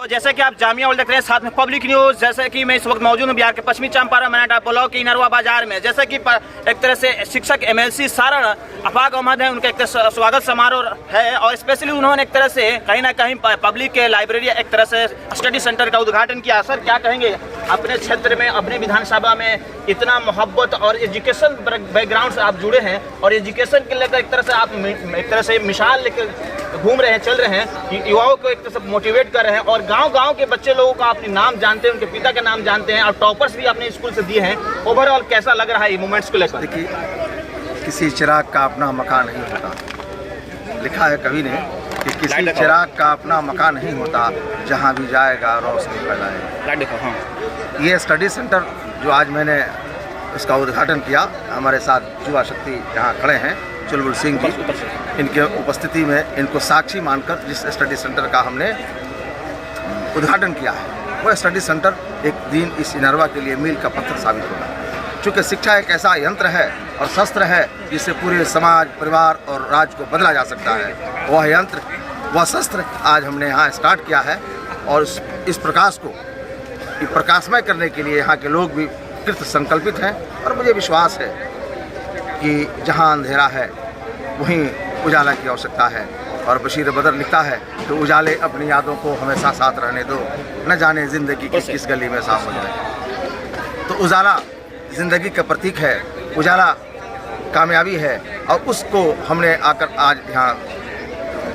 जैसे कि आप जामिया वर्ल्ड देख रहे हैं, साथ में पब्लिक न्यूज़। जैसे कि मैं इस वक्त मौजूद हूँ बिहार के पश्चिमी चंपारण मनाटा ब्लॉक के इनरवा बाजार में। जैसे कि एक तरह से शिक्षक MLC सारण अफाक अहमद है, उनका एक तरह स्वागत समारोह है और स्पेशली उन्होंने एक तरह से कहीं ना कहीं पब्लिक के लाइब्रेरी एक तरह से स्टडी सेंटर का उद्घाटन किया। सर क्या कहेंगे, अपने क्षेत्र में अपने विधानसभा में इतना मोहब्बत और एजुकेशन बैकग्राउंड से आप जुड़े हैं और एजुकेशन के लेकर एक तरह से आप एक तरह से मिसाल लेकर घूम रहे हैं, चल रहे हैं, युवाओं को एक तरह से मोटिवेट कर रहे हैं और गांव-गांव के बच्चे लोगों का अपने नाम जानते हैं, उनके पिता का नाम जानते हैं और टॉपर्स भी अपने स्कूल से दिए हैं। ओवरऑल कैसा लग रहा है ये मूवमेंट्स को लेकर? देखिए, किसी चिराग का अपना मकान नहीं होता, लिखा है कवि ने कि किसी चिराग का अपना मकान नहीं होता, जहाँ भी जाएगा रोशनी फैलाएगा। ये स्टडी सेंटर जो आज मैंने इसका उद्घाटन किया, हमारे साथ युवा शक्ति यहाँ खड़े हैं चुलबुल सिंह जी, इनके उपस्थिति में इनको साक्षी मानकर जिस स्टडी सेंटर का हमने उद्घाटन किया है, वह स्टडी सेंटर एक दिन इस इनरवा के लिए मील का पत्थर साबित होगा। चूँकि शिक्षा एक ऐसा यंत्र है और शस्त्र है जिससे पूरे समाज, परिवार और राज्य को बदला जा सकता है। वह यंत्र, वह शस्त्र आज हमने यहाँ स्टार्ट किया है और इस प्रकाश को प्रकाशमय करने के लिए यहाँ के लोग भी कृत संकल्पित हैं और मुझे विश्वास है कि जहाँ अंधेरा है वहीं उजाला की आवश्यकता है। और बशीर बदर लिखता है कि उजाले अपनी यादों को हमेशा साथ रहने दो, न जाने ज़िंदगी की किस गली में साफ हो जाए। तो उजाला ज़िंदगी का प्रतीक है, उजाला कामयाबी है और उसको हमने आकर आज यहाँ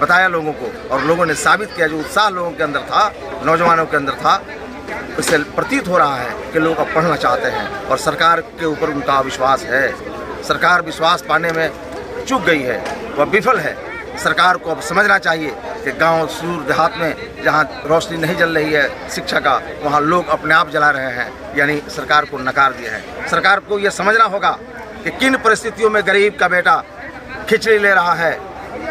बताया लोगों को और लोगों ने साबित किया। जो उत्साह लोगों के अंदर था, नौजवानों के अंदर था, उससे प्रतीत हो रहा है कि लोग अब पढ़ना चाहते हैं और सरकार के ऊपर उनका विश्वास है। सरकार विश्वास पाने में चूक गई है, वह विफल है। सरकार को अब समझना चाहिए कि गांव, सूर, देहात में जहां रोशनी नहीं जल रही है शिक्षा का, वहां लोग अपने आप जला रहे हैं, यानी सरकार को नकार दिया है। सरकार को यह समझना होगा कि किन परिस्थितियों में गरीब का बेटा खिचड़ी ले रहा है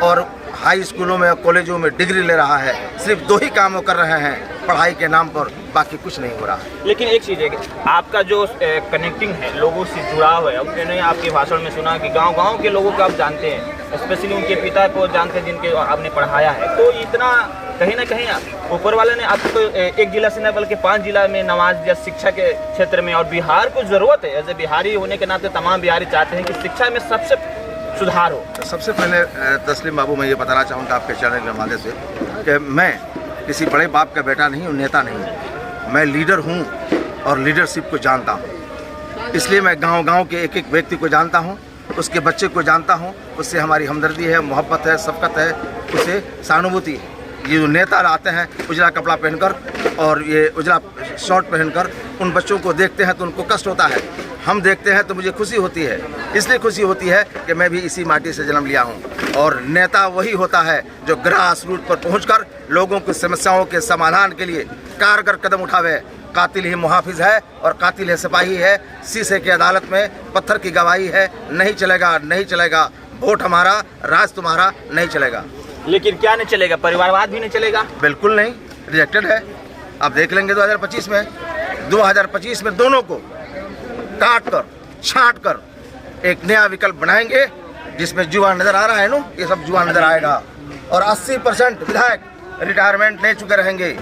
और हाई स्कूलों में, कॉलेजों में डिग्री ले रहा है। सिर्फ दो ही कामों कर रहे हैं पढ़ाई के नाम पर, बाकी कुछ नहीं हो रहा है। लेकिन एक चीज़ है कि आपका जो कनेक्टिंग है, लोगों से जुड़ाव है, अब मैंने आपके भाषण में सुना कि गांव-गांव के लोगों को आप जानते हैं, स्पेशली उनके पिता को जानते हैं जिनके आपने पढ़ाया है। तो इतना कहीं ना कहीं ऊपर वाले ने आपको एक जिला से न बल्कि 5 जिला में नवाज दिया शिक्षा के क्षेत्र में। और बिहार को ज़रूरत है, एज ए बिहारी होने के नाते तमाम बिहारी चाहते हैं कि शिक्षा में सबसे सुधार हो। सबसे पहले तस्लीम बाबू, मैं ये बताना चाहूँगा आपके चैनल के माध्यम से कि मैं किसी बड़े बाप का बेटा नहीं हूँ, नेता नहीं हूँ, मैं लीडर हूँ और लीडरशिप को जानता हूँ। इसलिए मैं गांव-गांव के एक एक व्यक्ति को जानता हूँ, उसके बच्चे को जानता हूँ, उससे हमारी हमदर्दी है, मोहब्बत है, शफ़क़त है, उसे सहानुभूति है। ये जो नेता आते हैं उजला कपड़ा पहनकर और ये उजला शर्ट पहनकर, उन बच्चों को देखते हैं तो उनको कष्ट होता है, हम देखते हैं तो मुझे खुशी होती है। इसलिए खुशी होती है कि मैं भी इसी माटी से जन्म लिया हूँ। और नेता वही होता है जो ग्रास रूट पर पहुंचकर लोगों की समस्याओं के समाधान के लिए कारगर कदम उठावे। कातिल ही मुहाफिज है और कातिल है सिपाही है। शीशे की अदालत में पत्थर की गवाही है, नहीं चलेगा, नहीं चलेगा, वोट हमारा, राज तुम्हारा, नहीं चलेगा। लेकिन क्या नहीं चलेगा? परिवारवाद भी नहीं चलेगा? बिल्कुल नहीं, रिजेक्टेड है। आप देख लेंगे 2025 में दोनों को काट कर, छांट कर एक नया विकल्प बनाएंगे जिसमें जुआ नजर आ रहा है ना, ये सब जुआ नजर आएगा। और 80% विधायक रिटायरमेंट ले चुके रहेंगे,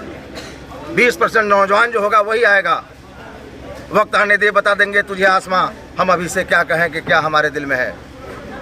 20% नौजवान जो होगा वही आएगा। वक्त आने दे, बता देंगे तुझे आसमां, हम अभी से क्या कहें कि क्या हमारे दिल में है।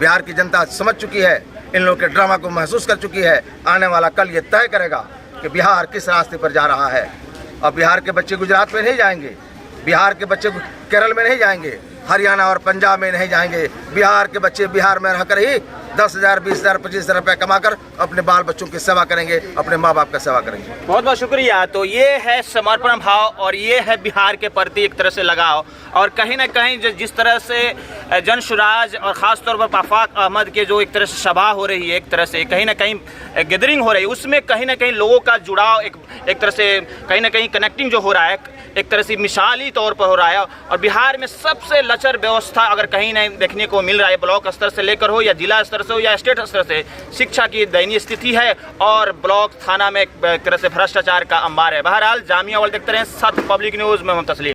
बिहार की जनता समझ चुकी है, इन लोगों के ड्रामा को महसूस कर चुकी है। आने वाला कल ये तय करेगा कि बिहार किस रास्ते पर जा रहा है। और बिहार के बच्चे गुजरात में नहीं जाएंगे, बिहार के बच्चे केरल में नहीं जाएंगे, हरियाणा और पंजाब में नहीं जाएंगे। बिहार के बच्चे बिहार में रहकर ही 10,000, 20,000, 25,000 रुपये कमाकर अपने बाल बच्चों की सेवा करेंगे, अपने माँ बाप का सेवा करेंगे। बहुत बहुत शुक्रिया। तो ये है समर्पण भाव और ये है बिहार के प्रति एक तरह से लगाव। और कहीं ना कहीं जिस तरह से जन सुराज और ख़ास तौर पर अफाक अहमद के जो एक तरह से सभा हो रही है, एक तरह से कहीं ना कहीं गैदरिंग हो रही है, उसमें कहीं ना कहीं लोगों का जुड़ाव एक तरह से कहीं ना कहीं कनेक्टिंग जो हो रहा है एक तरह से मिसाली तौर पर हो रहा है। और बिहार में सबसे लचर व्यवस्था अगर कहीं नहीं देखने को मिल रहा है, ब्लॉक स्तर से लेकर हो या जिला स्तर से हो या स्टेट स्तर से, शिक्षा की दयनीय स्थिति है और ब्लॉक थाना में एक तरह से भ्रष्टाचार का अंबार है। बहरहाल जामिया वर्ल्ड देखते रहे, साथ पब्लिक न्यूज़ में हम तस्लीम।